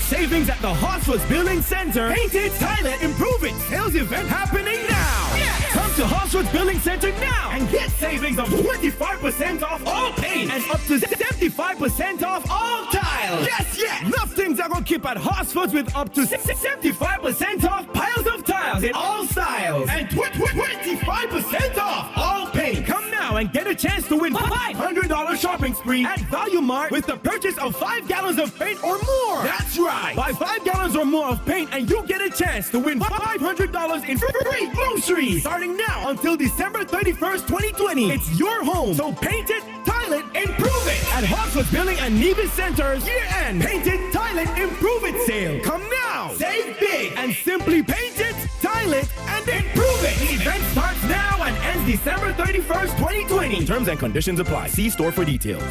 savings at the Hartsford's Building Center. Paint it, tile it, improve it. Sales event happening now. Yes. Come to Hartsford's Building Center now and get savings of 25% off all paint and up to 75% off all tiles. Yes. Nothing's are gonna keep at Hartsford's with up to 75% off piles of tiles in all styles and 25% off all paint. Come now and get a chance to win $500 shopping spree at Value Mart with the purchase of 5 gallons of paint or more. That's right. Buy 5 gallons or more of paint and you get a chance to win $500 in free groceries. Starting now until December 31st, 2020. It's your home. So paint it, tile it, improve it. At Hartsford's Building and Nevis Centers, year-end Paint It, Tile It, Improve It sale. Come now. Save big and simply paint it, tile it, and improve it. The event starts now and ends December 31st, 2020. Terms and conditions apply. See store for details.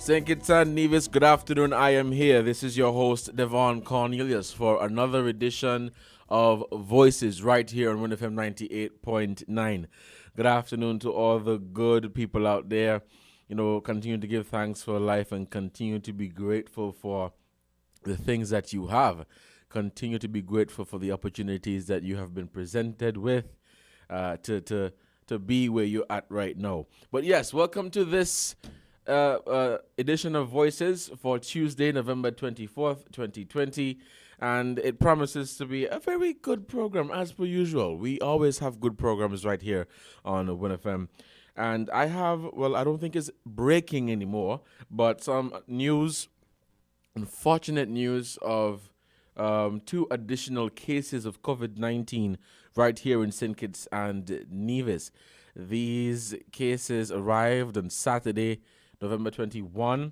St. Kitts and Nevis, good afternoon. I am here. This is your host, Devon Cornelius, for another edition of Voices right here on 1FM 98.9. Good afternoon to all the good people out there. You know, continue to give thanks for life and continue to be grateful for the things that you have. Continue to be grateful for the opportunities that you have been presented with to be where you're at right now. But yes, welcome to this edition of Voices for Tuesday, November 24th, 2020. And it promises to be a very good program as per usual. We always have good programs right here on WinFM. And I have, well, I don't think it's breaking anymore, but some news, unfortunate news of 2 additional cases of COVID-19 right here in St. Kitts and Nevis. These cases arrived on Saturday, November 21,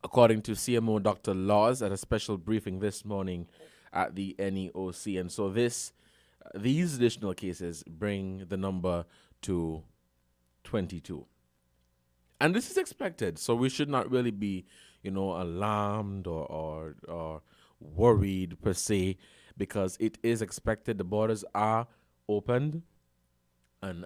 according to CMO Dr. Laws at a special briefing this morning at the NEOC. And so these additional cases bring the number to 22. And this is expected, so we should not really be, alarmed or worried per se, because it is expected. The borders are opened and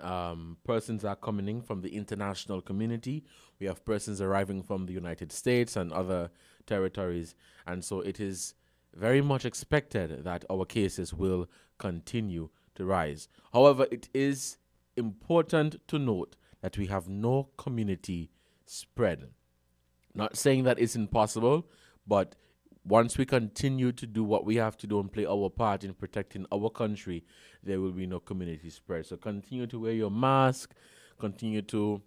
persons are coming in from the international community. We have persons arriving from the United States and other territories. And so it is very much expected that our cases will continue to rise. However, it is important to note that we have no community spread. Not saying that it's impossible, but once we continue to do what we have to do and play our part in protecting our country, there will be no community spread. So continue to wear your mask, continue to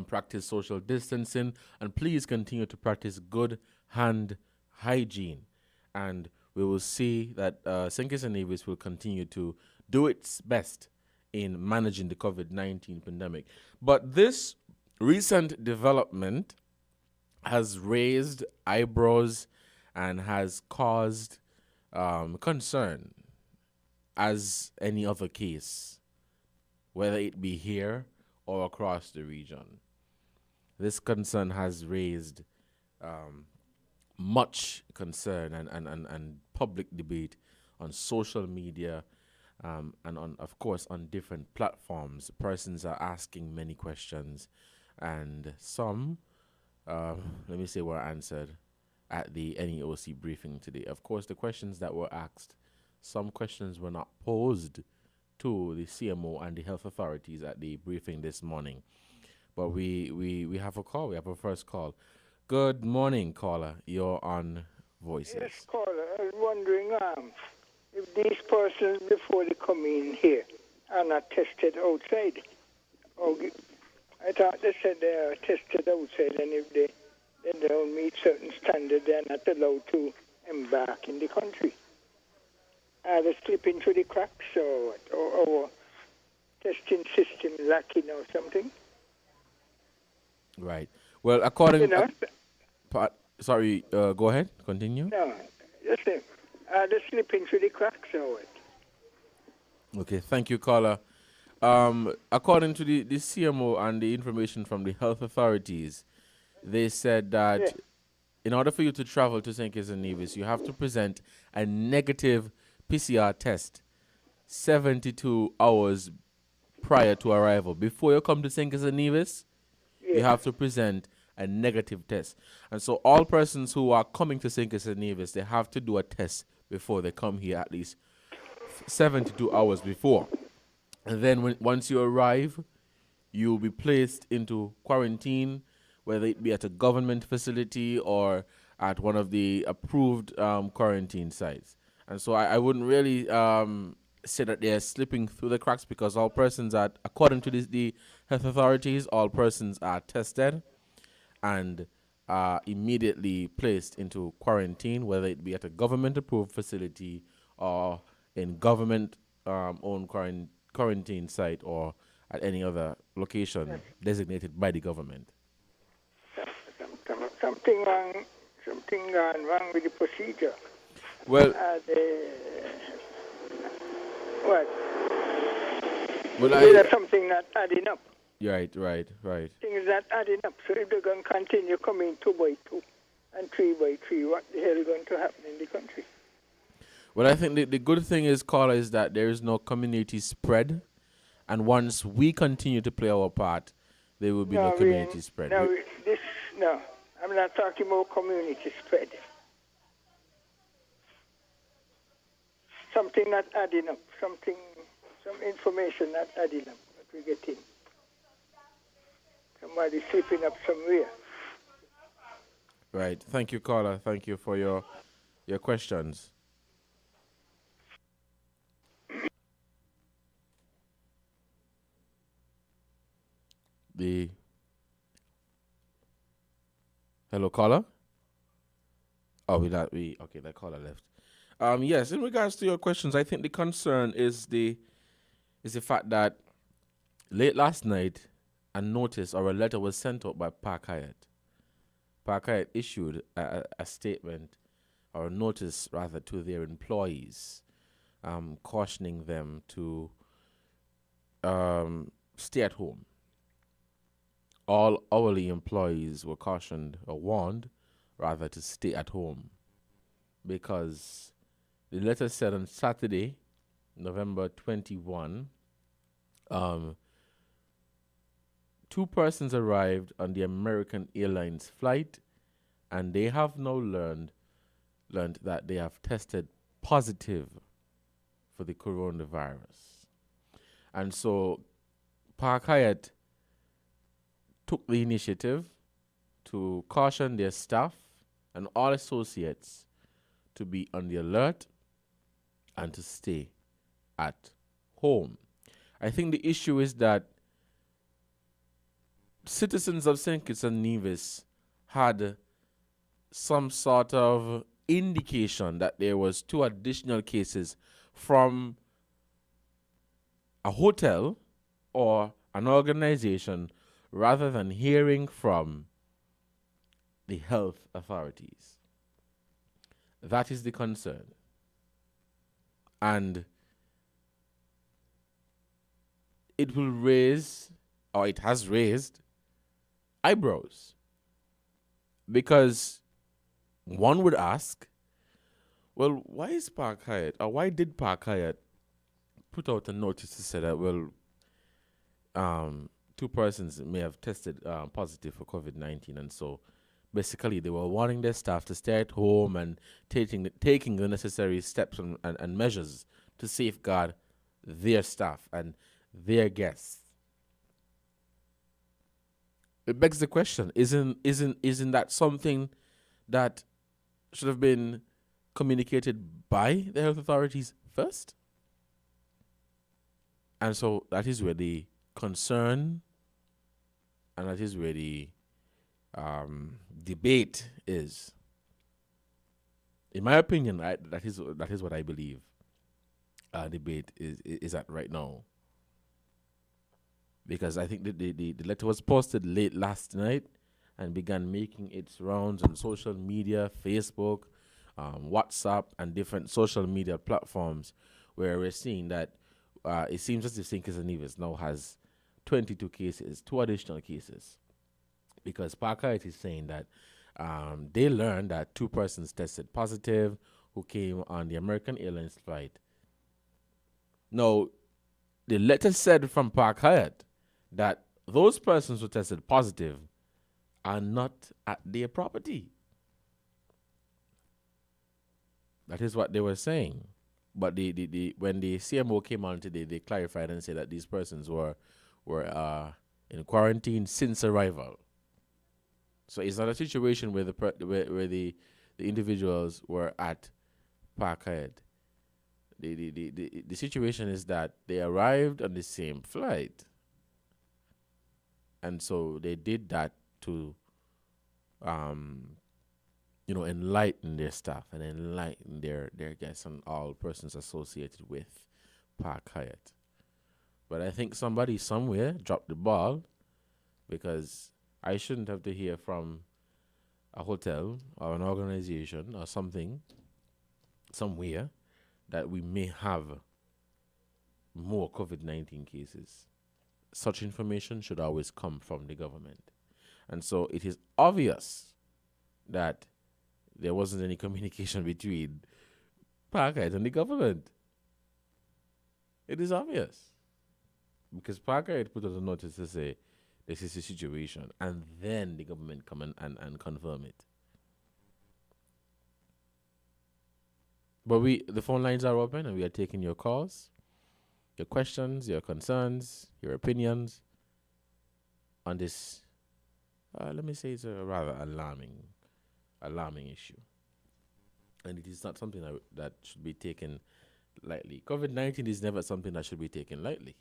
practice social distancing, and please continue to practice good hand hygiene. And we will see that St. Kitts and Nevis will continue to do its best in managing the COVID-19 pandemic. But this recent development has raised eyebrows and has caused concern, as any other case, whether it be here or across the region. This concern has raised much concern and public debate on social media and, of course, on different platforms. Persons are asking many questions, and some, let me say, were answered at the NEOC briefing today. Of course, the questions that were asked, some questions were not posed to the CMO and the health authorities at the briefing this morning. But we have a call. We have a first call. Good morning, caller. You're on Voices. Yes, caller. I was wondering if these persons, before they come in here, are not tested outside. I thought they said they are tested outside, and if they don't meet certain standards, they are not allowed to embark in the country. Are they slipping through the cracks, or what? Or testing system lacking or something? Right. Well, according You know? sorry, go ahead. Continue. No, listen. Are they slipping through the cracks or what? Okay, thank you, caller. According to the CMO and the information from the health authorities, they said that Yeah. in order for you to travel to St. Kitts and Nevis, you have to present a negative PCR test 72 hours prior to arrival. Before you come to St. Kitts and Nevis, you have to present a negative test. And so all persons who are coming to St. Kitts and Nevis, they have to do a test before they come here, at least 72 hours before. And then once you arrive, you'll be placed into quarantine, whether it be at a government facility or at one of the approved quarantine sites. And so I wouldn't really say that they're slipping through the cracks, because all persons are, according to the health authorities, all persons are tested and immediately placed into quarantine, whether it be at a government-approved facility or in government-owned quarantine site or at any other location designated by the government. Something gone wrong with the procedure. Well, what? well, There's something not adding up. right. Things not adding up. So if they're going to continue coming 2 by 2 and 3 by 3, what the hell is going to happen in the country? Well, I think the good thing is, caller, is that there is no community spread. And once we continue to play our part, there will be no community spread. No, I'm not talking about community spread. Something not adding up. Some information not adding up that we get in. Somebody slipping up somewhere. Right. Thank you, caller. Thank you for your questions. Hello, caller. Oh, okay. That caller left. Yes. In regards to your questions, I think the concern is the fact that late last night, a notice or a letter was sent out by Park Hyatt. Park Hyatt issued a statement, or a notice rather, to their employees, cautioning them to stay at home. All hourly employees were cautioned or warned, rather, to stay at home, because the letter said on Saturday, November 21, 2 persons arrived on the American Airlines flight, and they have now learned that they have tested positive for the coronavirus. And so Park Hyatt took the initiative to caution their staff and all associates to be on the alert and to stay at home. I think the issue is that citizens of St. Kitts and Nevis had some sort of indication that there was 2 additional cases from a hotel or an organization, rather than hearing from the health authorities. That is the concern. And it will raise, or it has raised, eyebrows. Because one would ask, well, why is Park Hyatt, or why did Park Hyatt put out a notice to say that, well, 2 persons may have tested positive for COVID-19, and so basically they were warning their staff to stay at home and taking the necessary steps and measures to safeguard their staff and their guests. It begs the question: Isn't that something that should have been communicated by the health authorities first? And so that is where the concern, and that is where the debate is. In my opinion, that is what I believe. Debate is at right now, because I think the letter was posted late last night and began making its rounds on social media, Facebook, WhatsApp, and different social media platforms, where we're seeing that it seems as if St. Kitts and Nevis now has 22 cases, 2 additional cases, because Park Hyatt is saying that they learned that 2 persons tested positive who came on the American Airlines flight. Now, the letter said from Park Hyatt that those persons who tested positive are not at their property. That is what they were saying. But when the CMO came on today, they clarified and said that these persons were in quarantine since arrival. So it's not a situation where the individuals were at Park Hyatt. The situation is that they arrived on the same flight, and so they did that to enlighten their staff and enlighten their guests and all persons associated with Park Hyatt. But I think somebody somewhere dropped the ball, because I shouldn't have to hear from a hotel or an organization or something somewhere that we may have more COVID-19 cases. Such information should always come from the government. And so it is obvious that there wasn't any communication between Park Hyatt and the government. It is obvious. Because Park Hyatt put out a notice to say, this is the situation, and then the government come and confirm it. But the phone lines are open, and we are taking your calls, your questions, your concerns, your opinions on this. Let me say it's a rather alarming issue, and it is not something that should be taken lightly. COVID-19 is never something that should be taken lightly.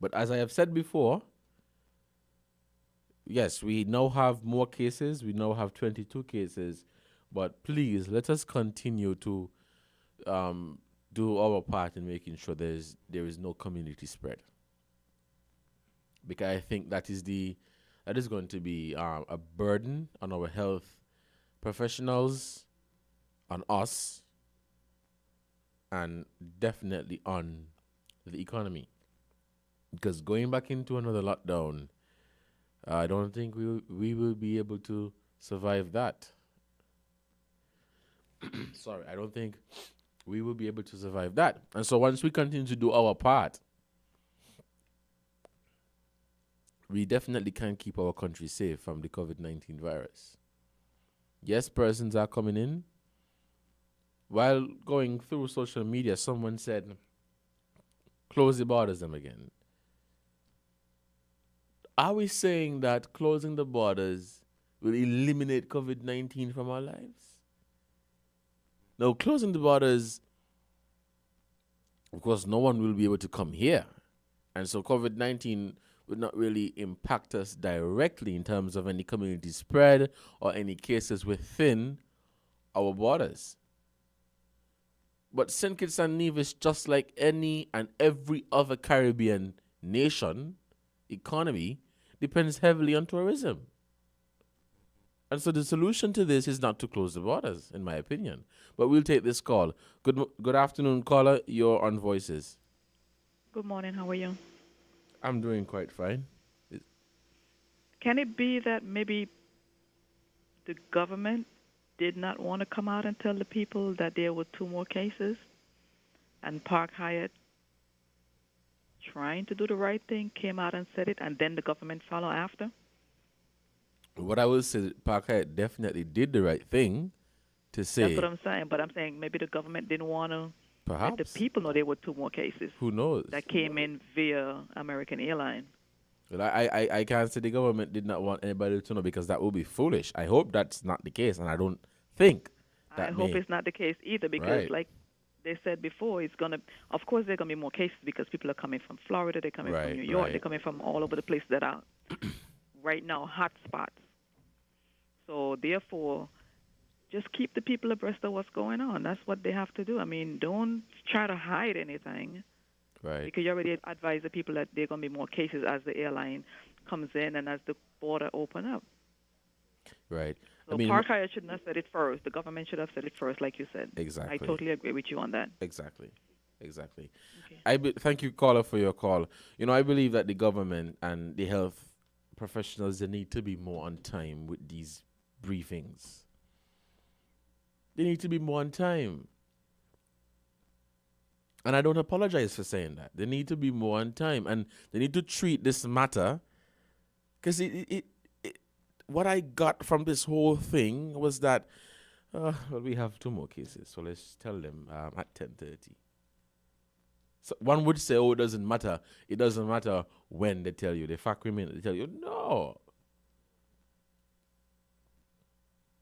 But as I have said before, yes, we now have more cases. We now have 22 cases. But please, let us continue to do our part in making sure there is no community spread. Because I think that is going to be a burden on our health professionals, on us, and definitely on the economy. Because going back into another lockdown, I don't think we will be able to survive that. Sorry, I don't think we will be able to survive that. And so once we continue to do our part, we definitely can keep our country safe from the COVID-19 virus. Yes, persons are coming in. While going through social media, someone said, close the borders them again. Are we saying that closing the borders will eliminate COVID-19 from our lives? Now, closing the borders, of course, no one will be able to come here. And so COVID-19 would not really impact us directly in terms of any community spread or any cases within our borders. But St. Kitts and Nevis, just like any and every other Caribbean nation, economy, depends heavily on tourism. And so the solution to this is not to close the borders, in my opinion. But we'll take this call. Good afternoon, caller. You're on Voices. Good morning. How are you? I'm doing quite fine. Can it be that maybe the government did not want to come out and tell the people that there were 2 more cases, and Park Hyatt, trying to do the right thing, came out and said it, and then the government followed after? What I will say, Park Hyatt definitely did the right thing to say. That's what I'm saying. But I'm saying maybe the government didn't want to let the people know there were 2 more cases. Who knows? That came in via American Airlines. Well, I can't say the government did not want anybody to know because that would be foolish. I hope that's not the case, and I don't think I that hope may. it's not the case either because, Right, like they said before, it's gonna. Of course, there are gonna be more cases because people are coming from Florida, they're coming from right, New York, they're right, coming from all over the place that are right now hot spots. So therefore, just keep the people abreast of what's going on. That's what they have to do. I mean, don't try to hide anything right, because you already advised the people that there are going to be more cases as the airline comes in and as the border open up. right. So Park Hyatt shouldn't have said it first. The government should have said it first, like you said. Exactly. I totally agree with you on that. Exactly. Exactly. Okay. Thank you, caller, for your call. You know, I believe that the government and the health professionals, they need to be more on time with these briefings. They need to be more on time. And I don't apologize for saying that. They need to be more on time. And they need to treat this matter. Because what I got from this whole thing was that, well, we have 2 more cases. So let's tell them at 10:30. So one would say, oh, it doesn't matter. It doesn't matter when they tell you. The fact remains, they tell you, no.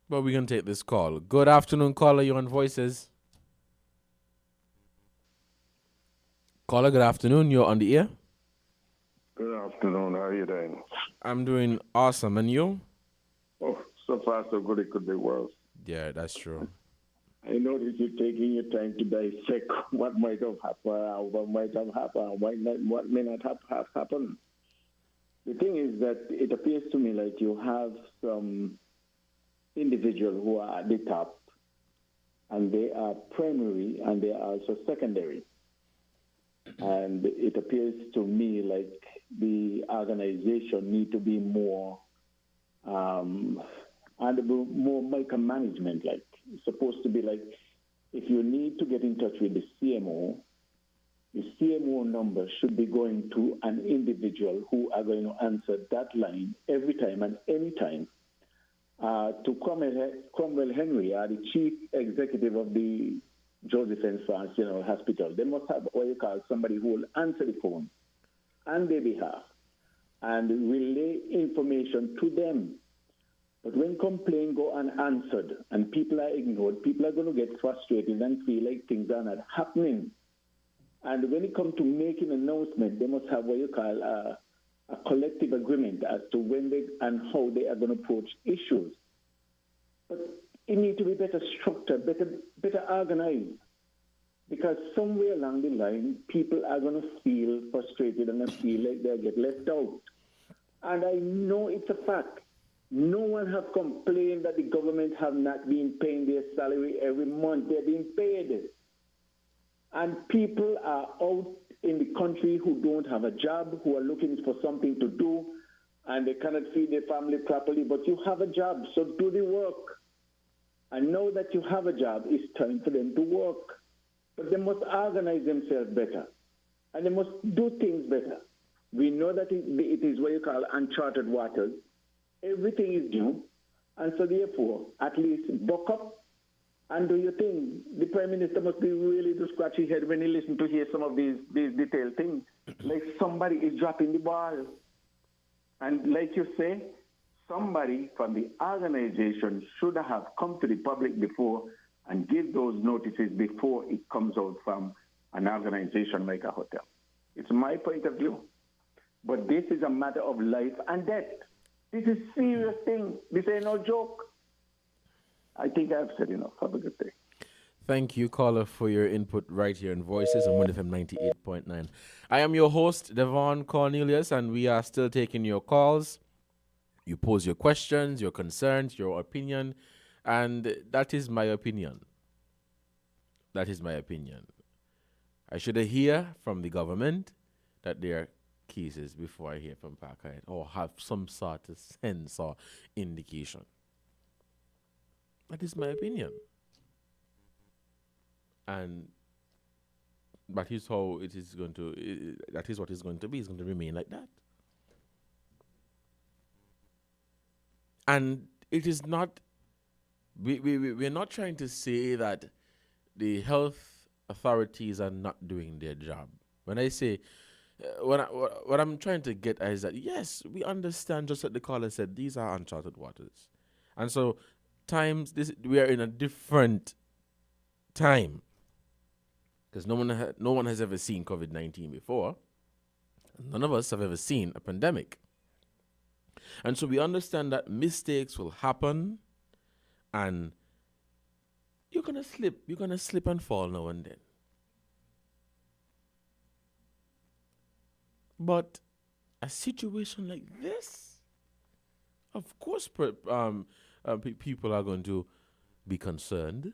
But we're going to take this call. Good afternoon, caller. You're on Voices. Caller, good afternoon. You're on the air. Good afternoon. How are you doing? I'm doing awesome. And you? Oh, so far so good. It could be worse. Yeah, that's true. I know that you're taking your time to dissect what might have happened, what might have happened, what may not have happened. The thing is that it appears to me like you have some individuals who are at the top, and they are primary and they are also secondary. And it appears to me like the organization need to be more and more micromanagement. Like it's supposed to be like if you need to get in touch with the CMO number should be going to an individual who are going to answer that line every time and any time. To Cromwell Henry, the chief executive of the Joseph and France General Hospital, they must have what you call somebody who will answer the phone on their behalf and relay information to them. But when complaints go unanswered and people are ignored, people are going to get frustrated and feel like things are not happening. And when it comes to making an announcement, they must have what you call a collective agreement as to when they and how they are going to approach issues. But it needs to be better structured, better organized. Because somewhere along the line, people are going to feel frustrated and feel like they get left out. And I know it's a fact. No one has complained that the government have not been paying their salary every month. They're being paid. And people are out in the country who don't have a job, who are looking for something to do, and they cannot feed their family properly. But you have a job, so do the work. And now that you have a job, it's time for them to work. But they must organize themselves better. And they must do things better. We know that it is what you call uncharted waters. Everything is new. And so therefore, at least buck up and do your thing. The Prime Minister must be really to scratch his head when he listens to hear some of these detailed things. Like somebody is dropping the ball. And like you say, somebody from the organization should have come to the public before and give those notices before it comes out from an organization like a hotel. It's my point of view. But this is a matter of life and death. This is a serious thing. This ain't no joke. I think I've said enough. Have a good day. Thank you, caller, for your input right here in Voices on 1FM 98.9. I am your host, Devon Cornelius, and we are still taking your calls. You pose your questions, your concerns, your opinion, and that is my opinion. That is my opinion. I should hear from the government that there are cases before I hear from Park Hyatt or have some sort of sense or indication. That is my opinion. And that is how it is going to, that is what it's going to be. It's going to remain like that. And it is not, we're not trying to say that the health authorities are not doing their job. When I say what I'm trying to get at is that yes, we understand. Just like the caller said, these are uncharted waters, and so times this we are in a different time because no one has ever seen COVID-19 before. None of us have ever seen a pandemic, and so we understand that mistakes will happen, and you're gonna slip and fall now and then. But a situation like this, of course, people are going to be concerned,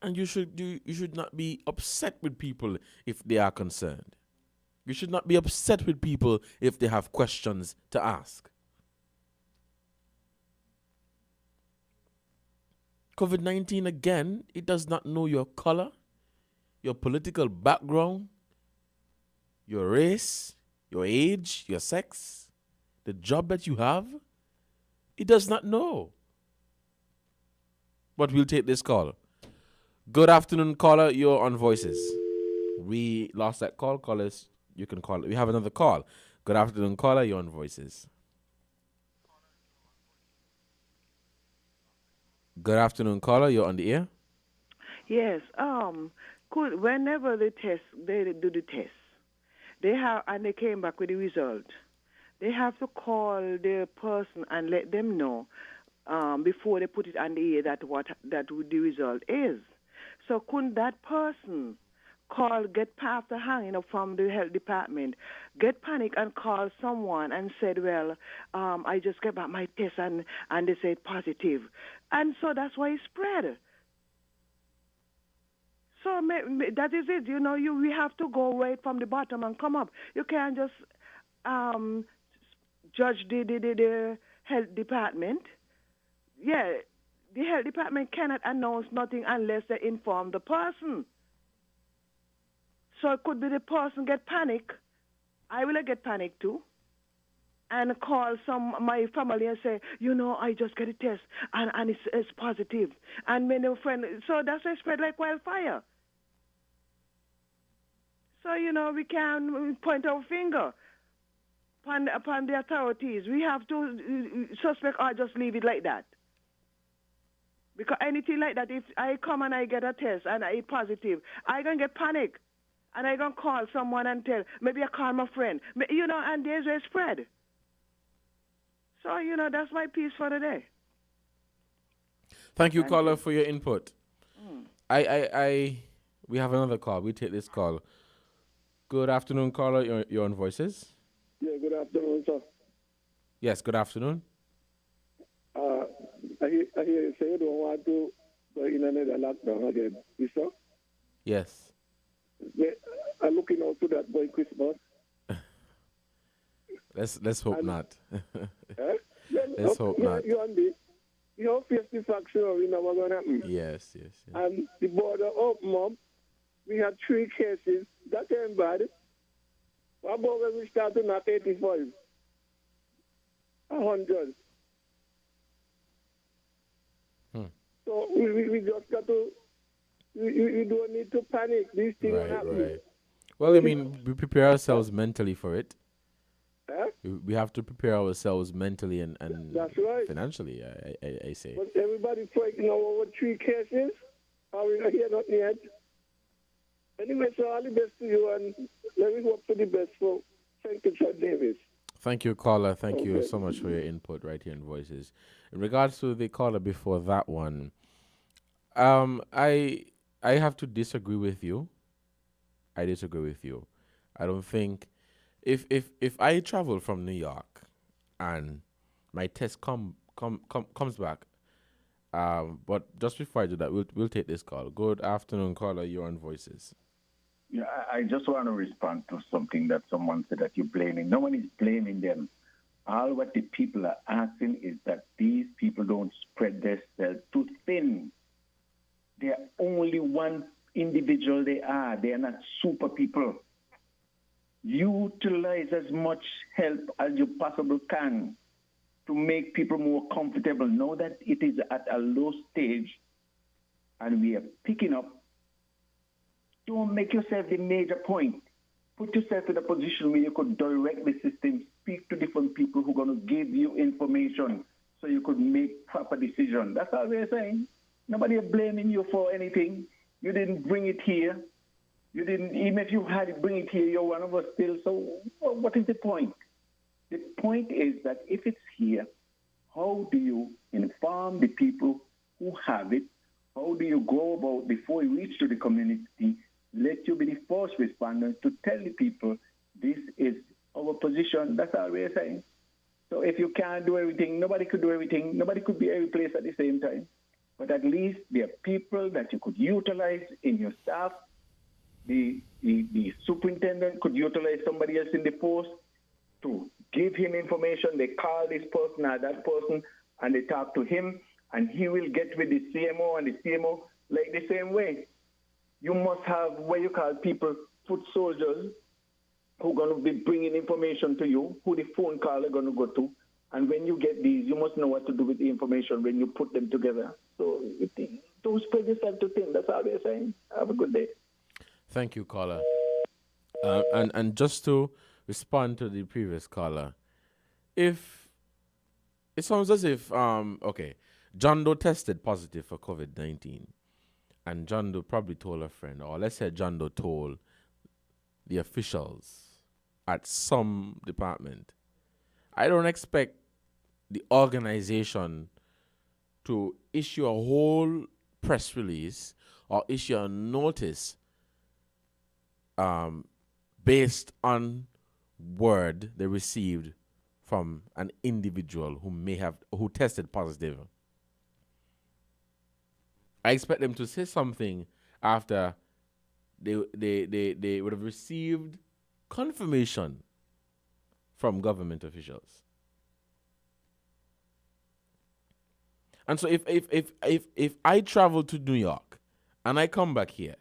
and you should not be upset with people if they are concerned. You should not be upset with people if they have questions to ask. COVID-19 again, it does not know your color, your political background, your race, your age, your sex, the job that you have. It does not know. But we'll take this call. Good afternoon, caller. You're on Voices. We lost that call. Callers, you can call. We have another call. Good afternoon, caller. You're on Voices. Good afternoon, caller. You're on the air. Yes. Whenever they do the test, they came back with the result. They have to call the person and let them know before they put it on the air that the result is. So couldn't that person get past the hanging up from the health department, get panic and call someone and said, well, I just got back my test and they said positive. And so that's why it spread. So that is it. We have to go right from the bottom and come up. You can't just judge the health department. Yeah, the health department cannot announce nothing unless they inform the person. So it could be the person get panic. I will get panic too. And call my family and say, I just got a test and it's positive. And many friends, so that's why it spread like wildfire. So, we can't point our finger upon the authorities. We have to suspect or just leave it like that. Because anything like that, if I come and I get a test and I positive, I going to get panic. And I going to call someone and tell, maybe I call my friend. And there's a spread. So, that's my piece for today. Thank you, caller, for your input. We have another call. We take this call. Good afternoon, caller. You're on Voices. Yeah, good afternoon, sir. Yes, good afternoon. I hear you say you don't want to go in another lockdown again. You sir? Yes. I'm looking out to that boy Christmas. Let's hope not. Let's hope not. You face the facts, we know what's going to happen. Yes. And the border open up. We had 3 cases. That ain't bad. What about when we start to knock 85? 100. So we just got to, we don't need to panic. These things are happening. Right. Well, I mean, we prepare ourselves mentally for it. We have to prepare ourselves mentally and that's right. financially, I say. But everybody fighting over 3 cases. We don't hear nothing yet. Anyway, so all the best to you, and let me hope for the best for St. Kitts Davis. Thank you, caller. Thank you so much for your input right here in Voices. In regards to the caller before that one, I have to disagree with you. I disagree with you. I don't think if I travel from New York and my test comes back, but just before I do that, we'll take this call. Good afternoon, caller. You're on Voices. Yeah, I just want to respond to something that someone said that you're blaming. No one is blaming them. All what the people are asking is that these people don't spread themselves too thin. They're only one individual they are. They are not super people. Utilize as much help as you possibly can to make people more comfortable. Know that it is at a low stage and we are picking up. Don't make yourself the major point. Put yourself in a position where you could direct the system, speak to different people who are going to give you information so you could make proper decisions. That's all we're saying. Nobody is blaming you for anything. You didn't bring it here. You didn't, even if you had it, bring it here, you're one of us still. So what is the point? The point is that if it's here, how do you inform the people who have it? How do you go about before you reach to the community? Let you be the first responder to tell the people this is our position. That's all we're saying. So if you can't do everything, nobody could do everything. Nobody could be every place at the same time. But at least there are people that you could utilize in your staff. The superintendent could utilize somebody else in the post to give him information. They call this person or that person and they talk to him, and he will get with the CMO, and the CMO like the same way. You must have what you call people, foot soldiers, who are going to be bringing information to you, who the phone call are going to go to. And when you get these, you must know what to do with the information when you put them together. So don't spread yourself to things. That's all they're saying. Have a good day. Thank you, caller. And just to respond to the previous caller, if it sounds as if John Doe tested positive for COVID-19, and John Doe probably told a friend, or let's say John Doe told the officials at some department. I don't expect the organization to issue a whole press release or issue a notice based on word they received from an individual who tested positive. I expect them to say something after they would have received confirmation from government officials. And so if I travel to New York and I come back here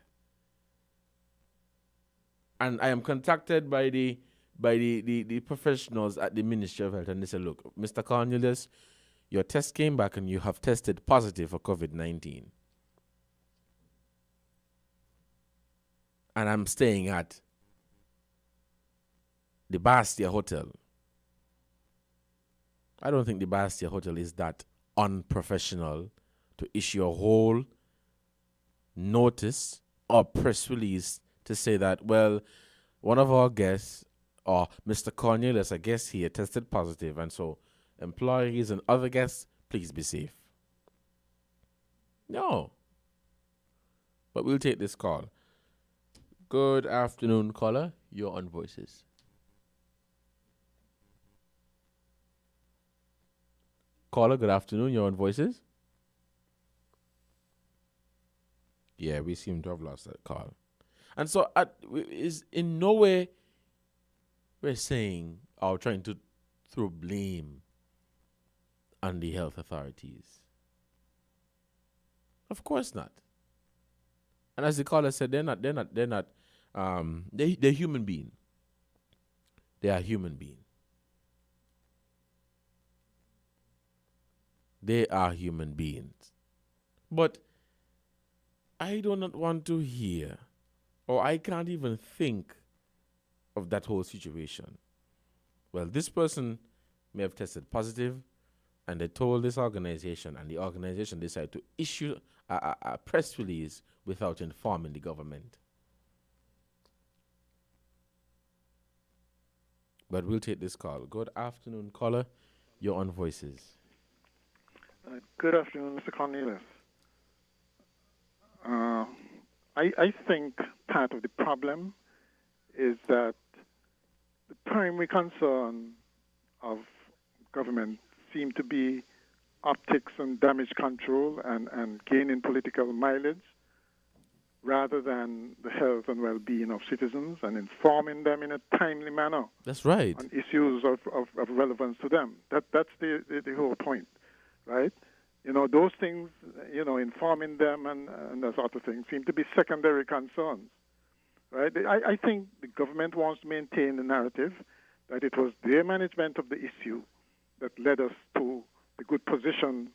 and I am contacted by the professionals at the Ministry of Health, and they say, look, Mr. Cornelius, your test came back and you have tested positive for COVID-19. And I'm staying at the Bastia Hotel. I don't think the Bastia Hotel is that unprofessional to issue a whole notice or press release to say that, well, one of our guests, or Mr. Cornelius, a guest here, tested positive, and so employees and other guests, please be safe. No. But we'll take this call. Good afternoon, caller. You're on Voices. Caller, good afternoon. You're on Voices. Yeah, we seem to have lost that call. And so is in no way we're saying or trying to throw blame on the health authorities. Of course not. And as the caller said, they're human beings. They are human beings. They are human beings. But I do not want to hear, or I can't even think of that whole situation. Well, this person may have tested positive, and they told this organization, and the organization decided to issue a press release without informing the government. But we'll take this call. Good afternoon, caller. You're on Voices. Good afternoon, Mr. Cornelius. I think part of the problem is that the primary concern of government seem to be optics and damage control and gaining political mileage rather than the health and well-being of citizens and informing them in a timely manner. That's right. On issues of relevance to them. That's the whole point, right? You know, those things, you know, informing them and that sort of thing seem to be secondary concerns, right? I think the government wants to maintain the narrative that it was their management of the issue that led us to the good position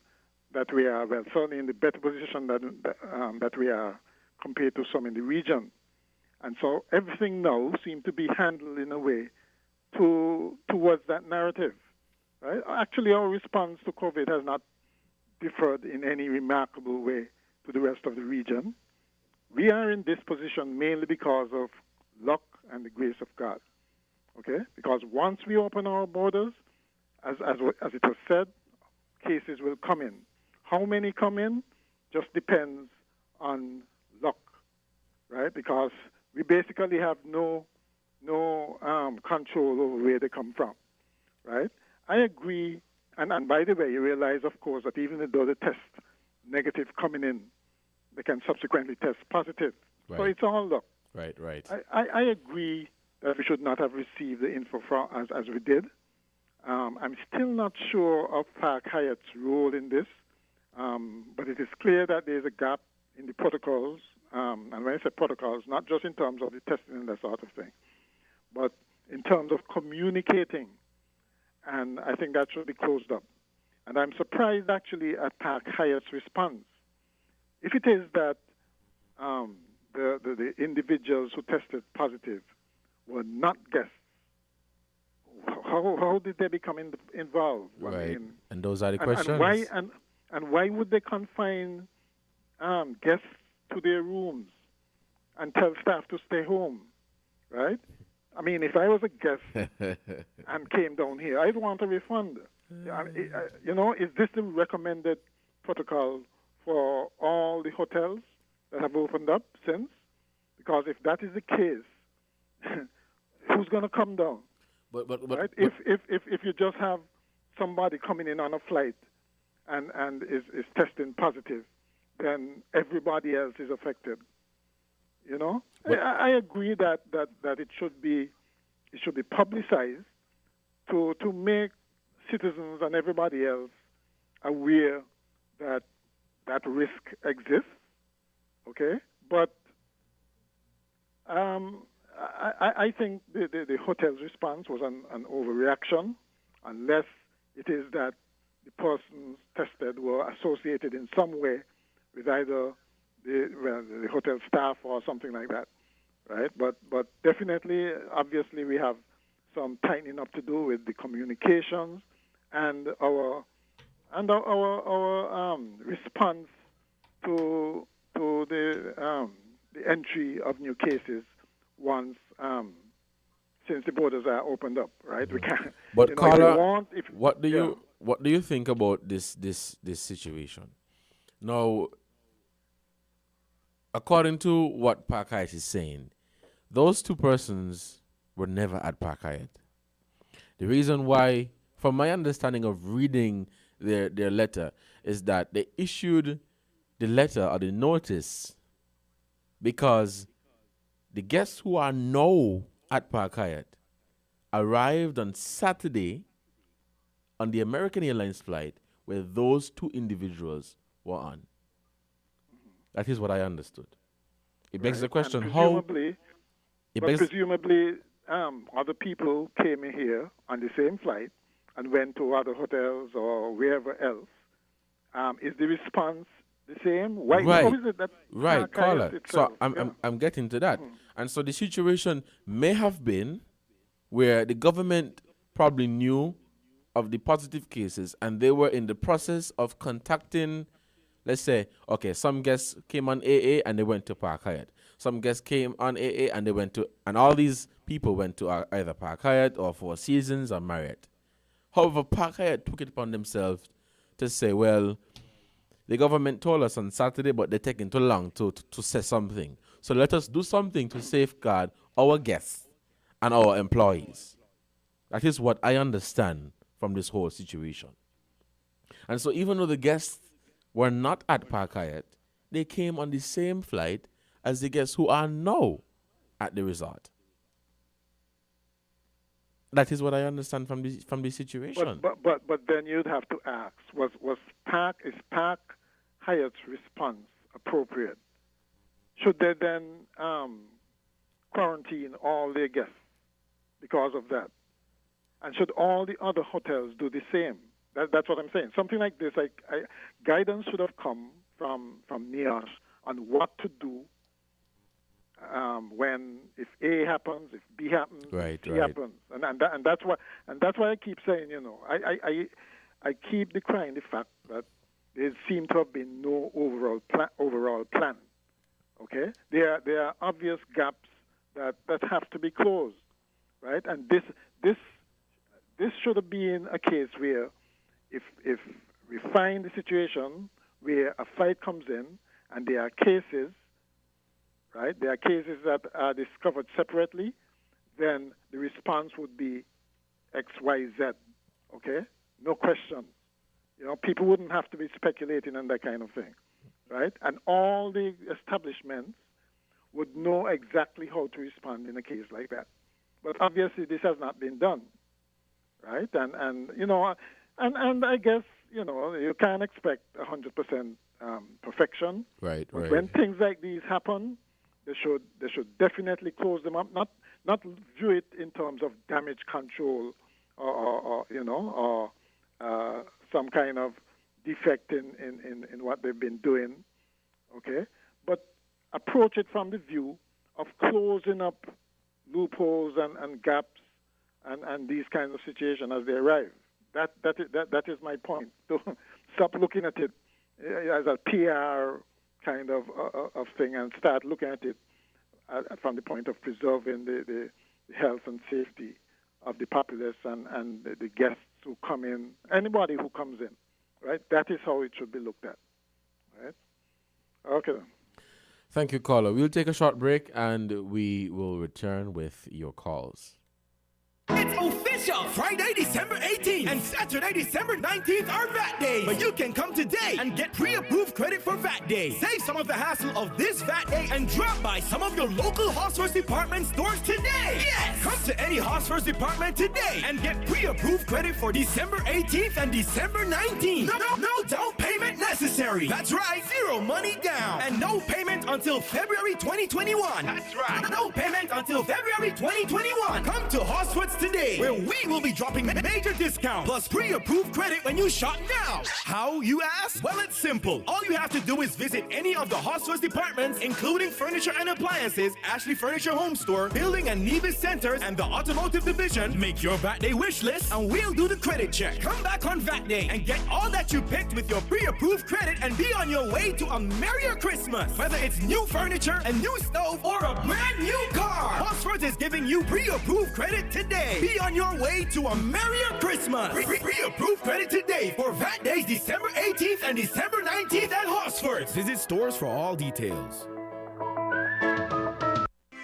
that we are, well, certainly in the better position that we are compared to some in the region. And so everything now seems to be handled in a way towards that narrative. Right? Actually, our response to COVID has not differed in any remarkable way to the rest of the region. We are in this position mainly because of luck and the grace of God. Okay? Because once we open our borders, as it was said, cases will come in. How many come in just depends on luck, right? Because we basically have no control over where they come from, right? I agree, and by the way, you realize, of course, that even though the test negative coming in, they can subsequently test positive. Right. So it's all luck. Right. I agree that we should not have received the info as we did. I'm still not sure of Park Hyatt's role in this, but it is clear that there is a gap in the protocols, and when I say protocols, not just in terms of the testing and that sort of thing, but in terms of communicating, and I think that should be closed up. And I'm surprised actually at Park Hyatt's response. If it is that the individuals who tested positive were not guests, how did they become involved? Right. I mean, and those are the questions. And why would they confine guests to their rooms and tell staff to stay home? Right? I mean, if I was a guest and came down here, I'd want a refund. Is this the recommended protocol for all the hotels that have opened up since? Because if that is the case, who's going to come down? But right? If you just have somebody coming in on a flight and is testing positive, then everybody else is affected. You know, I agree that it should be publicized to make citizens and everybody else aware that risk exists. Okay, but I think the hotel's response was an overreaction, unless it is that the persons tested were associated in some way with either the hotel staff or something like that, right? But definitely, obviously, we have some tightening up to do with the communications and our response to the entry of new cases once since the borders are opened up, right? We can't. But Carla, what do you think about this situation? Now, according to what Park Hyatt is saying, those two persons were never at Park Hyatt. The reason why, from my understanding of reading their letter, is that they issued the letter or the notice because the guests who are now at Park Hyatt arrived on Saturday on the American Airlines flight where those two individuals were on. That is what I understood. It begs the question, presumably, other people came in here on the same flight and went to other hotels or wherever else. Is the response the same? Why? Right. How is it that right, Carla. So I'm getting to that. Mm-hmm. And so the situation may have been where the government probably knew of the positive cases and they were in the process of contacting, let's say, okay, some guests came on AA and they went to Park Hyatt. Some guests came on AA and they went to, and all these people went to either Park Hyatt or Four Seasons or Marriott. However, Park Hyatt took it upon themselves to say, well, the government told us on Saturday, but they're taking too long to say something. So let us do something to safeguard our guests and our employees. That is what I understand from this whole situation. And so even though the guests were not at Park Hyatt, they came on the same flight as the guests who are now at the resort. That is what I understand from the situation. But then you'd have to ask: is Park Hyatt's response appropriate? Should they then quarantine all their guests because of that? And should all the other hotels do the same? That's what I'm saying. Something like this, guidance should have come from NIOSH on what to do when if A happens, if B happens, Right, C right. happens, and that's why I keep saying, I keep decrying the fact that there seems to have been no overall plan. Okay, there are obvious gaps that have to be closed, right? And this should have been a case where if we find the situation where a fight comes in and there are cases, right? There are cases that are discovered separately, then the response would be X, Y, Z. Okay, no question. People wouldn't have to be speculating on that kind of thing, right? And all the establishments would know exactly how to respond in a case like that. But obviously, this has not been done, right? And I guess you can't expect 100% perfection. Right, But right. when things like these happen, they should definitely close them up. Not view it in terms of damage control or some kind of defect in what they've been doing. Okay, but approach it from the view of closing up loopholes and gaps and these kinds of situations as they arrive. That is my point. So stop looking at it as a PR kind of thing and start looking at it from the point of preserving the health and safety of the populace and the guests who come in, anybody who comes in, right? That is how it should be looked at, right? Okay. Thank you, caller. We'll take a short break and we will return with your calls. It's official! Friday, December 18th and Saturday, December 19th are VAT days. But you can come today and get pre-approved credit for VAT Day. Save some of the hassle of this VAT Day and drop by some of your local Hosford's department stores today. Yes! Come to any Hosford's department today and get pre-approved credit for December 18th and December 19th. No down payment necessary. That's right, zero money down. And no payment until February 2021. That's right. No payment until February 2021. Come to Hosford's today, where we will be dropping major discounts plus pre-approved credit when you shop now. How, you ask? Well, it's simple. All you have to do is visit any of the Hosford's departments, including furniture and appliances, Ashley Furniture Home Store, Building and Nevis Centers, and the Automotive Division. Make your VAT Day wish list, and we'll do the credit check. Come back on VAT Day and get all that you picked with your pre-approved credit and be on your way to a merrier Christmas. Whether it's new furniture, a new stove, or a brand new car, Hosford's is giving you pre-approved credit today. Be on your way to a merrier Christmas. Pre-approved credit today for VAT Days December 18th and December 19th at Hosford's. Visit stores for all details.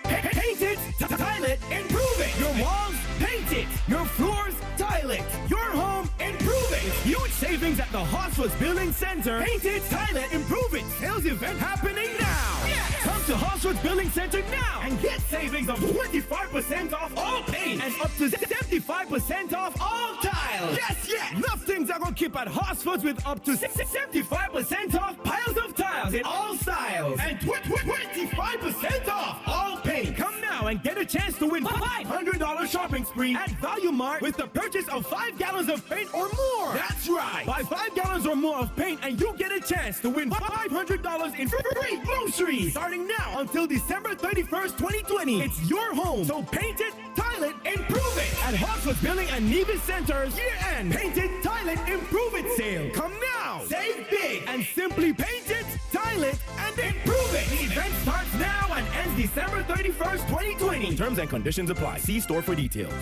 Paint it, tile it, improve it. Your walls, paint it. Your floors, tile it. Your home, improve it. Huge savings at the Hosford's Building Center. Paint it, tile it, improve it. Sales event happening now. Yes. Come to Hosford's Building Center now and get savings of 25% off all paint and up to 75% off all tiles. Yes. Enough things are gonna keep at Hosford's with up to 75% off piles of tiles in all styles and 25% off all paint. Come now and get a chance to win $500 shopping spree at Value Mart with the purchase of 5 gallons of paint or more. That's right. Buy 5 gallons or more of paint and you get a chance to win $500 in free groceries. Starting now until December 31st, 2020. It's your home. So paint it, tile it, improve it. At Hosford's Building and Nevis Centers year-end Paint It, Tile It, Improve It sale. Come now. Save big and simply paint it, tile it, and improve it. The event starts now and ends December 31st, 2020. Terms and conditions apply. See store for details.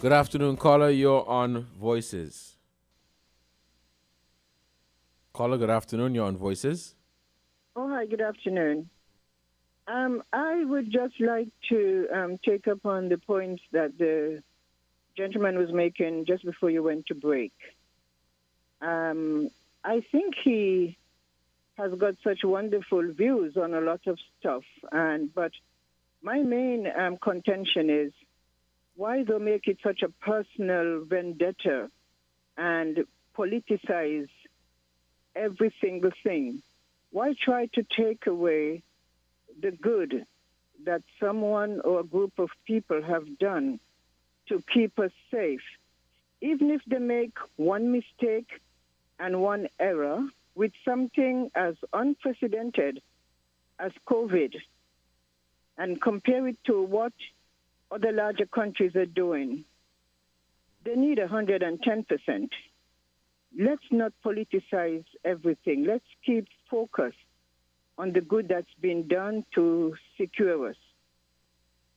Good afternoon, caller. You're on Voices. Caller, good afternoon. You're on Voices. Oh, hi, good afternoon. I would just like to take up on the points that the gentleman was making just before you went to break. I think he has got such wonderful views on a lot of stuff, but my main contention is why they make it such a personal vendetta and politicize every single thing? Why try to take away the good that someone or a group of people have done to keep us safe? Even if they make one mistake and one error with something as unprecedented as COVID and compare it to what other larger countries are doing, they need 110%. Let's not politicize everything. Let's keep focused on the good that's been done to secure us.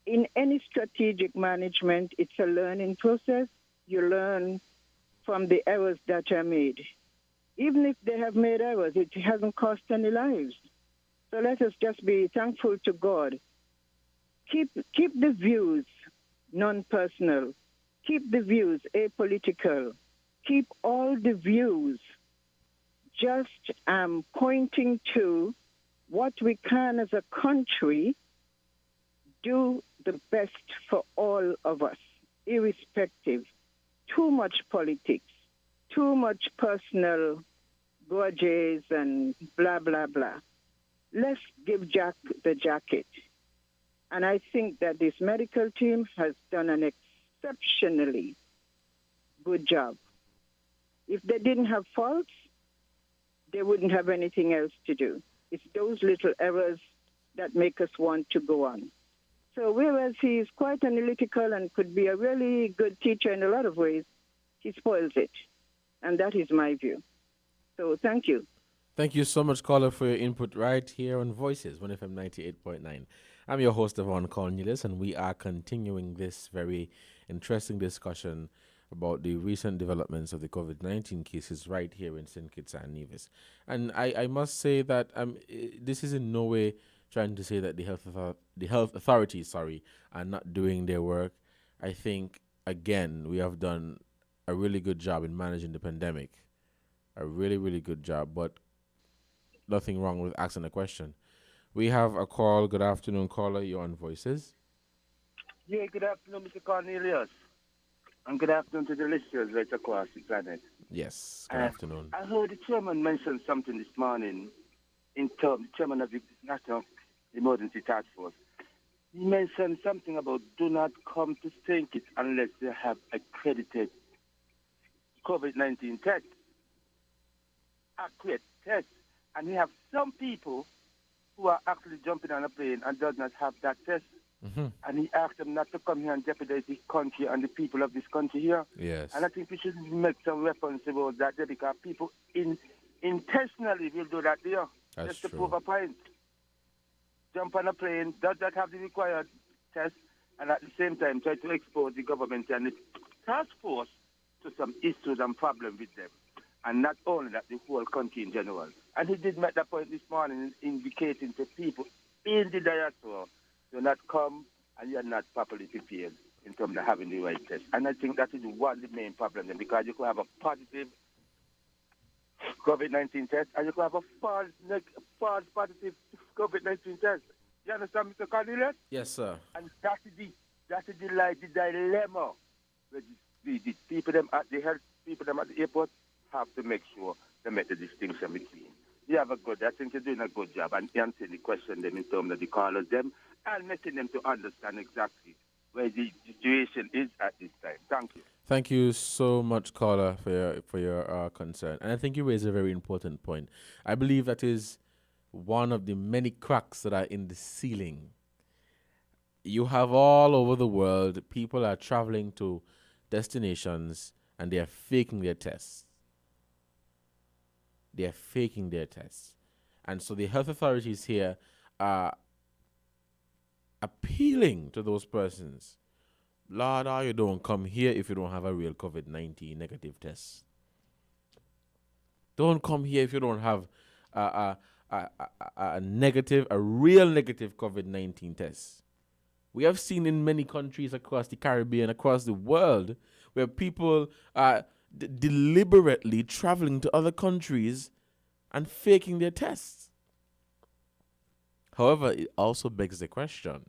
In any strategic management, it's a learning process. You learn from the errors that are made. Even if they have made errors, it hasn't cost any lives. So let us just be thankful to God. Keep the views non-personal. Keep the views apolitical. Keep all the views just pointing to what we can as a country do the best for all of us, irrespective. Too much politics, too much personal grudges and blah, blah, blah. Let's give Jack the jacket. And I think that this medical team has done an exceptionally good job. If they didn't have faults, they wouldn't have anything else to do. It's those little errors that make us want to go on. So whereas he is quite analytical and could be a really good teacher in a lot of ways, he spoils it. And that is my view. So thank you. Thank you so much, caller, for your input right here on Voices, 1FM 98.9. I'm your host, Devon Cornelius, and we are continuing this very interesting discussion about the recent developments of the COVID-19 cases right here in St. Kitts and Nevis. And I must say that this is in no way trying to say that the health authorities, are not doing their work. I think, again, we have done a really good job in managing the pandemic. A really, really good job, but nothing wrong with asking a question. We have a call. Good afternoon, caller. You're on Voices. Yeah, good afternoon, Mr. Cornelius. And good afternoon to the listeners right across the planet. Yes, good afternoon. I heard the chairman mention something this morning the chairman of the National Emergency Task Force. He mentioned something about do not come to St. Kitts unless they have accredited COVID-19 tests. Accurate tests. And we have some people who are actually jumping on a plane and does not have that test. Mm-hmm. And he asked them not to come here and jeopardize the country and the people of this country here. Yes. And I think we should make some reference about that there because people intentionally will do that there. That's just to true. prove a point. Jump on a plane, does not have the required test, and at the same time try to expose the government and the task force to some issues and problems with them. And not only that, the whole country in general. And he did make that point this morning, indicating to people in the diaspora, do not come and you are not properly prepared in terms of having the right test. And I think that is one of the main problems because you could have a positive COVID-19 test and you could have a false positive COVID-19 test. You understand, Mr. Cornelius? Yes, sir. And that is the dilemma. The people them at the health people them at the airport have to make sure they make the distinction between. I think you're doing a good job and answering the question them in terms of the callers them and making them to understand exactly where the situation is at this time. Thank you. Thank you so much, caller, for your concern. And I think you raise a very important point. I believe that is one of the many cracks that are in the ceiling. You have all over the world, people are traveling to destinations and they are faking their tests. They are faking their tests. And so the health authorities here are appealing to those persons Lord, you don't come here if you don't have a real COVID-19 negative test. Don't come here if you don't have a real negative COVID-19 test. We have seen in many countries across the Caribbean, across the world, where people are deliberately traveling to other countries and faking their tests. However, it also begs the question,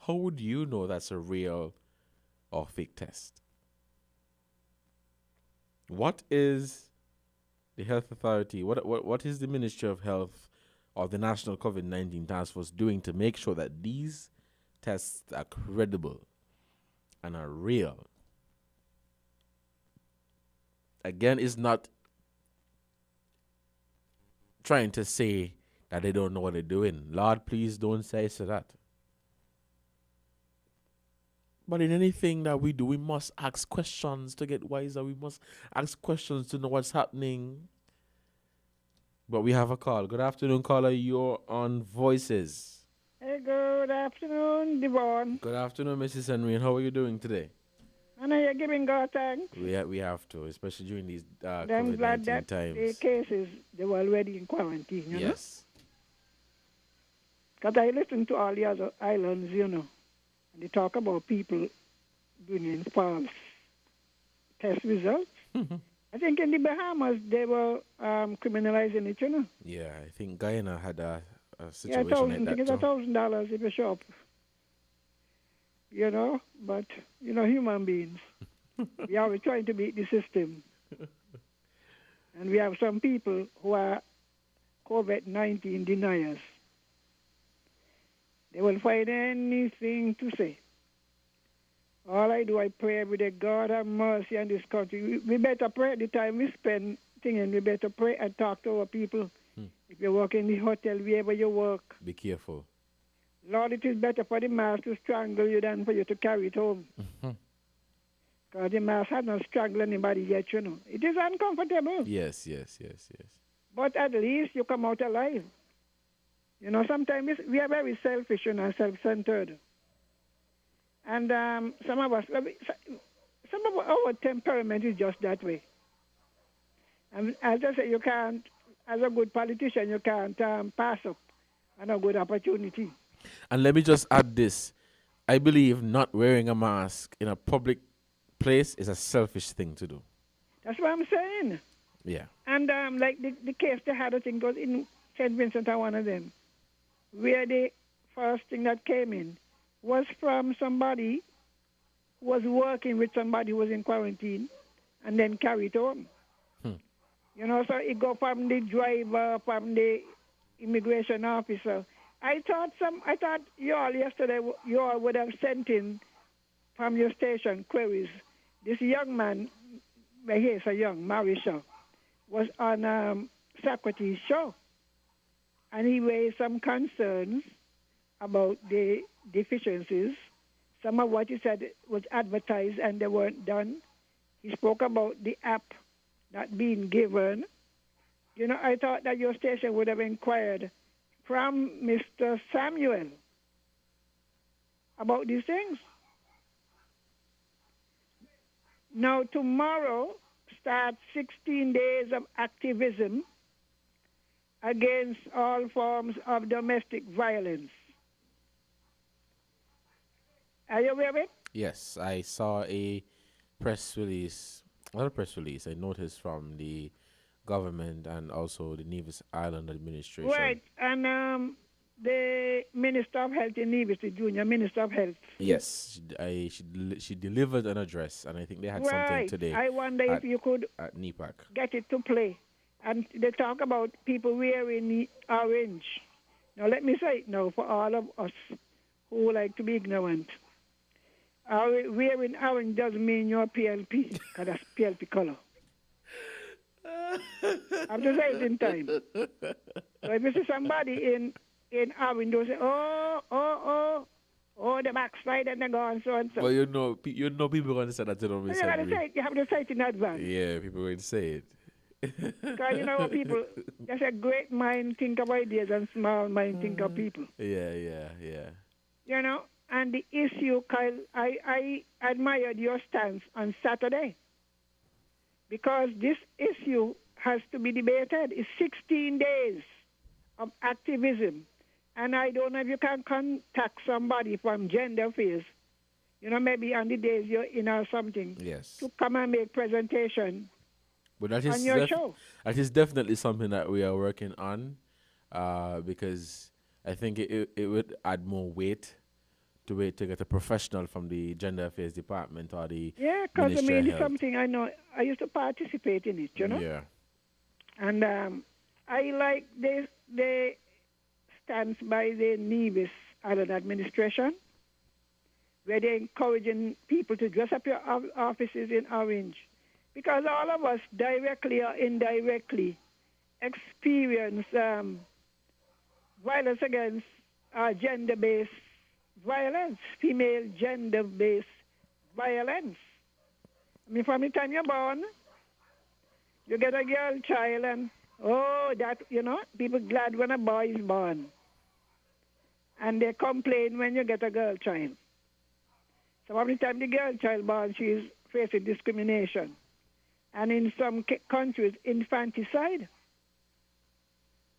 how would you know that's a real or fake test? What is the health authority, what is the Ministry of Health or the National COVID-19 Task Force doing to make sure that these tests are credible and are real? Again, it's not trying to say that they don't know what they're doing. Lord, please don't say so that. But in anything that we do, we must ask questions to get wiser. We must ask questions to know what's happening. But we have a call. Good afternoon, caller. You're on Voices. Hey, good afternoon, Devon. Good afternoon, Mrs. Henry. And how are you doing today? And are you giving God thanks? We have to, especially during these I'm glad that COVID-19 times. the cases, they were already in quarantine, you know? Yes. Because I listen to all the other islands, you know, and they talk about people bringing false test results. I think in the Bahamas, they were criminalizing it, you know? Yeah, I think Guyana had a Yeah, situation like that it's too. $1,000 if you shop. You know, but, you know, human beings, we are trying to beat the system. And we have some people who are COVID-19 deniers. They will find anything to say. All I do, I pray every day, God have mercy on this country. We better pray the time we spend thinking, we better pray and talk to our people. If you work in the hotel, wherever you work, be careful. Lord, it is better for the mask to strangle you than for you to carry it home. Because the mask has not strangled anybody yet, you know. It is uncomfortable. Yes. But at least you come out alive. You know, sometimes we are very selfish and self-centered. And some of our temperament is just that way. And as I say, you can't, as a good politician, you can't pass up on a good opportunity. And let me just add this. I believe not wearing a mask in a public place is a selfish thing to do. That's what I'm saying. Yeah. And like the case they had, I think, was in St. Vincent or one of them, where the first thing that came in was from somebody who was working with somebody who was in quarantine and then carried home. You know, so it go from the driver, from the immigration officer. I thought you all yesterday, you all would have sent in from your station queries. This young man, well, he's a young Marisha, was on Socrates' show. And he raised some concerns about the deficiencies. Some of what he said was advertised and they weren't done. He spoke about the app not being given. You know, I thought that your station would have inquired from Mr. Samuel about these things. Now, tomorrow starts 16 days of activism against all forms of domestic violence. Are you aware of it? Yes, I saw a press release, not a press release, I noticed from the government and also the Nevis Island administration. Right, and the Minister of Health in Nevis, the Junior Minister of Health. Yes, she delivered an address, and I think they had something today. I wonder if you could at NEPAC get it to play. And they talk about people wearing orange. Now, let me say it now for all of us who like to be ignorant. Wearing orange doesn't mean you're PLP, because that's PLP color. I'm just saying it in time. So if you see somebody in orange, they'll say, oh, the backslide and they go and so and so. Well, you know people going to say that to them. You have to say it in advance. Yeah, people going to say it. Because you know people, there's a great mind think of ideas and small mind think of people. Yeah. You know, And the issue, Kyle, I admired your stance on Saturday because this issue has to be debated. It's 16 days of activism. And I don't know if you can contact somebody from Gender Affairs, maybe on the days you're in or something, Yes. to come and make presentation But that on is your show. that is definitely something that we are working on, because I think it would add more weight to get a professional from the Gender Affairs Department or the Yeah, because Ministry of it's Health. something I know. I used to participate in it, Yeah. And I like the stance by the Nevis Island administration, where they're encouraging people to dress up your offices in orange. Because all of us, directly or indirectly, experience violence against gender-based violence, female gender-based violence. I mean, from the time you're born, you get a girl child, and people glad when a boy is born. And they complain when you get a girl child. So from the time the girl child born, she's facing discrimination. And in some countries, infanticide.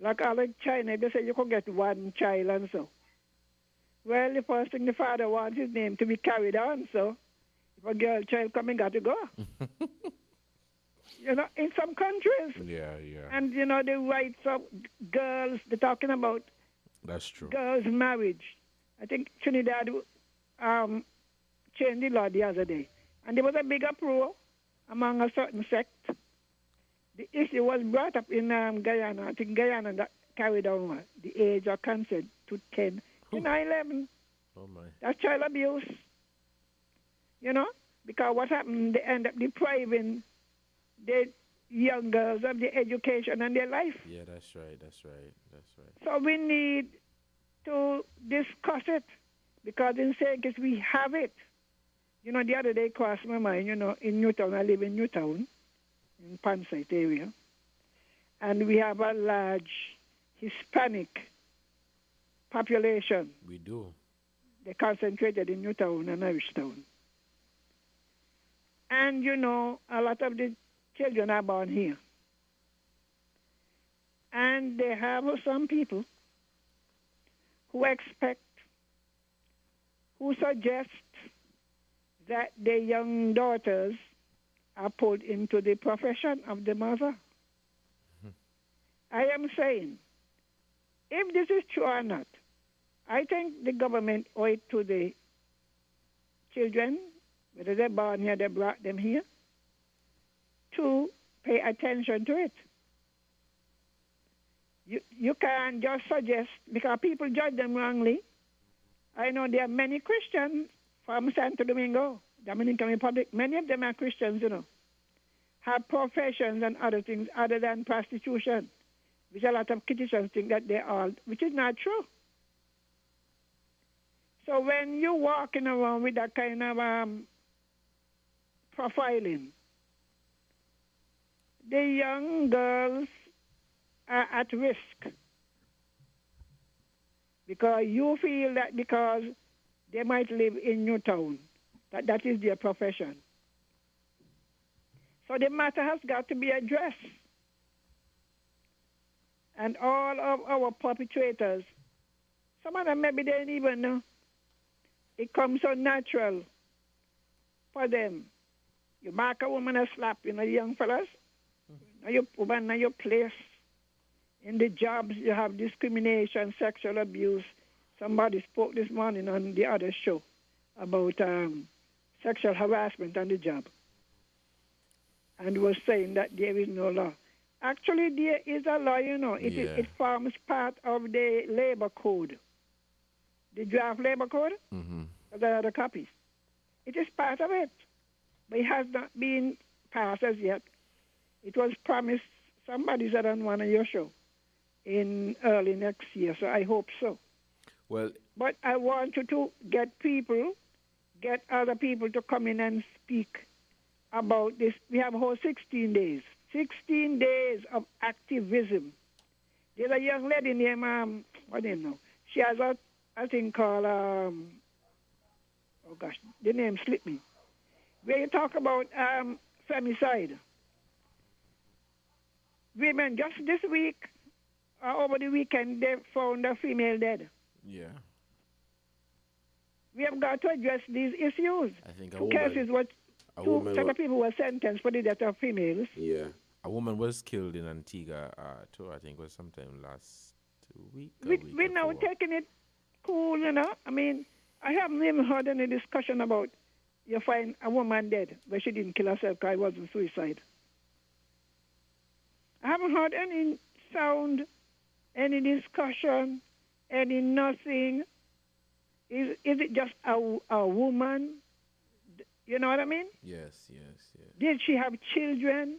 Like all in China, they say you can get one child and so. Well, the first thing the father wants his name to be carried on, so if a girl child coming, got to go. In some countries. Yeah. And, the rights of girls, they're talking about That's true. girls' marriage. I think Trinidad changed the law the other day. And there was a big uproar among a certain sect. The issue was brought up in Guyana. I think Guyana that carried on the age of consent to 10 to 9/11. Oh, my. That's child abuse. Because what happened, they end up depriving the young girls of their education and their life. Yeah, that's right. So we need to discuss it because in saying case we have it. The other day crossed my mind, in Newtown, I live in Newtown, in Pansite area, and we have a large Hispanic population. We do. They're concentrated in Newtown and Irishtown. And, a lot of the children are born here. And they have some people who suggest that their young daughters are put into the profession of the mother. I am saying, if this is true or not, I think the government owe it to the children, whether they're born here, they brought them here, to pay attention to it. You can't just suggest, because people judge them wrongly. I know there are many Christians from Santo Domingo, Dominican Republic. Many of them are Christians, have professions and other things other than prostitution, which a lot of Christians think that they are, which is not true. So when you're walking around with that kind of profiling, the young girls are at risk because you feel that because they might live in Newtown, that is their profession. So the matter has got to be addressed. And all of our perpetrators, some of them maybe they didn't even know. It comes so natural for them. You mark a woman a slap, young fellas. Now you woman, now your place. In the jobs, you have discrimination, sexual abuse. Somebody spoke this morning on the other show about sexual harassment on the job and was saying that there is no law. Actually, there is a law, It forms part of the labor code, the draft labor code. Mm-hmm. There are the copies. It is part of it, but it has not been passed as yet. It was promised, somebody said on one of your shows, in early next year, so I hope so. Well, but I want you to get other people to come in and speak about this. We have a whole 16 days. 16 days of activism. There's a young lady named, what do you know? She has a thing called oh gosh, the name slipped me. Where you talk about femicide. Women, just this week, over the weekend, they found a female dead. Yeah. We have got to address these issues. I think Two cases were two set of people were sentenced for the death of females. Yeah. A woman was killed in Antigua, too. I think it was sometime last week. We're now taking it cool, you know. I mean, I haven't even heard any discussion about you find a woman dead, but she didn't kill herself because it wasn't suicide. I haven't heard any sound, any discussion, any nothing. Is it just a woman? You know what I mean? Yes. Did she have children?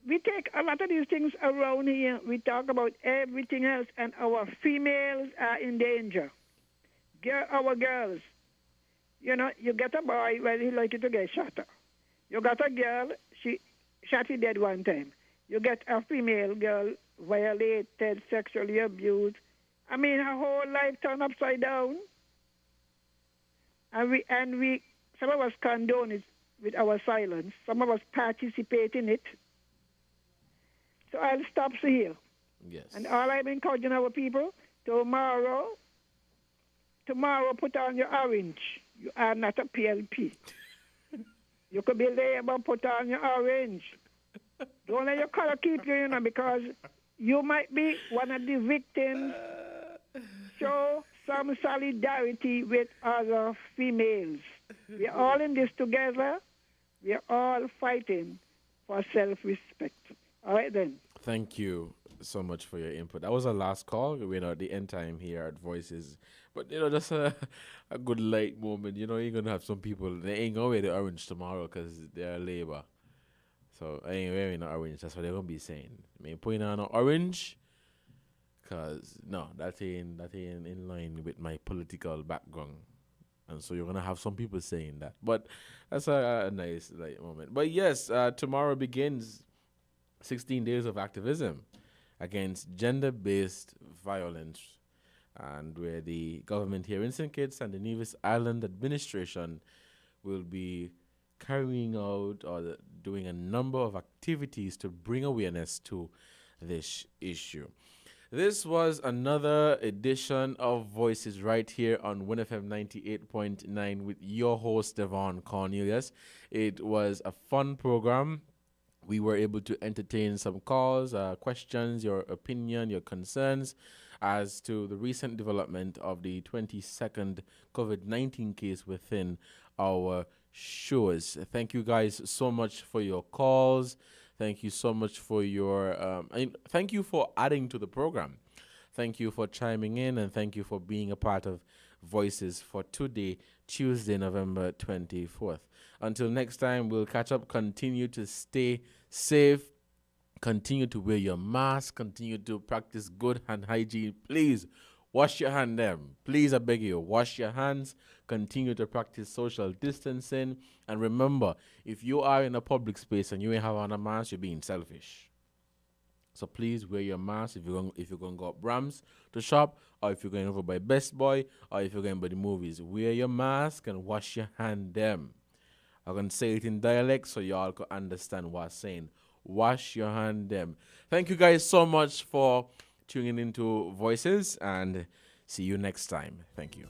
We take a lot of these things around here. We talk about everything else, and our females are in danger. Our girls. You know, you get a boy, well, he likely to get shot. You got a girl, she shot he dead one time. You get a female girl violated, sexually abused. I mean, her whole life turned upside down. And we some of us condone it with our silence. Some of us participate in it. So I'll stop here. Yes. And all I'm encouraging our people, tomorrow put on your orange. You are not a PLP. You could be Labour, put on your orange. Don't let your color keep you, because you might be one of the victims. Show some solidarity with other females. We're all in this together. We're all fighting for self-respect. All right, then. Thank you so much for your input. That was our last call. We're at the end time here at Voices. But, that's a good light moment. You're going to have some people, they ain't going to wear the orange tomorrow because they're Labour. So, I ain't wearing the orange. That's what they're going to be saying. I mean, putting on an orange, because, no, that ain't in line with my political background. And so you're going to have some people saying that. But that's a nice light moment. But, yes, tomorrow begins 16 days of activism against gender-based violence, and where the government here in St. Kitts and the Nevis Island administration will be carrying out or doing a number of activities to bring awareness to this issue. This was another edition of Voices right here on WinFM 98.9 with your host, Devon Cornelius. It was a fun program. We were able to entertain some calls, questions, your opinion, your concerns as to the recent development of the 22nd COVID-19 case within our shores. Thank you guys so much for your calls. Thank you so much for your, thank you for adding to the program. Thank you for chiming in, and thank you for being a part of Voices for today, Tuesday, November 24th. Until next time, we'll catch up. Continue to stay safe. Continue to wear your mask. Continue to practice good hand hygiene. Please wash your hand them. Please, I beg you, wash your hands. Continue to practice social distancing. And remember, if you are in a public space and you ain't have on a mask, you're being selfish. So please wear your mask if you're going to go up Brahms to shop, or if you're going over by Best Boy, or if you're going by the movies. Wear your mask and wash your hand them. I'm going to say it in dialect so y'all can understand what I'm saying. Wash your hand them. Thank you guys so much for tuning into Voices, and see you next time. Thank you.